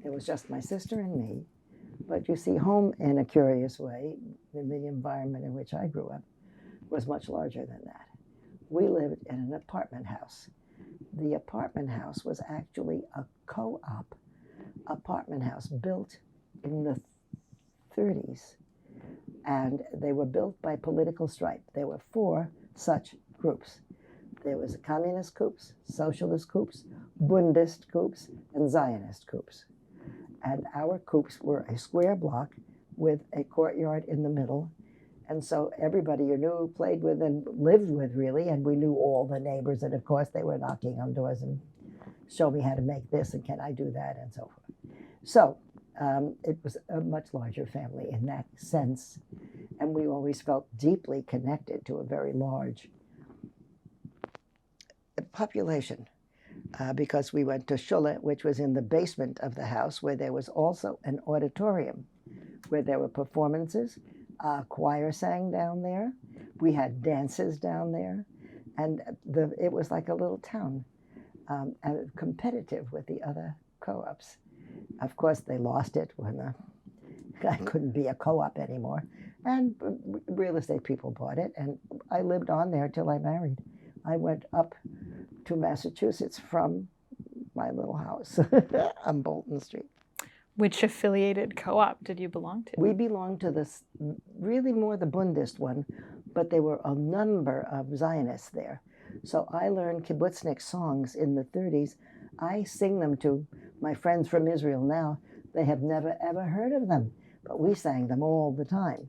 It was just my sister and me. But you see, home in a curious way, in the environment in which I grew up, was much larger than that. We lived in an apartment house. The apartment house was actually a co-op apartment house built in the 30s. And they were built by political stripe. There were 4 such groups. There was communist groups, socialist groups, Bundist groups, and Zionist groups. And our groups were a square block with a courtyard in the middle. And so everybody you knew, played with, and lived with, really, and we knew all the neighbors. And of course, they were knocking on doors and show me how to make this, and can I do that, and so forth. So it was a much larger family in that sense. And we always felt deeply connected to a very large population. Because we went to Schule, which was in the basement of the house, where there was also an auditorium, where there were performances. Choir sang down there. We had dances down there. And it was like a little town, and competitive with the other co-ops. Of course, they lost it when I couldn't be a co-op anymore. And real estate people bought it, and I lived on there till I married. I went up to Massachusetts from my little house on Bolton Street. Which affiliated co-op did you belong to? We belonged to this, really more the Bundist one, but there were a number of Zionists there. So I learned kibbutznik songs in the 30s. I sing them to my friends from Israel now. They have never, ever heard of them, but we sang them all the time.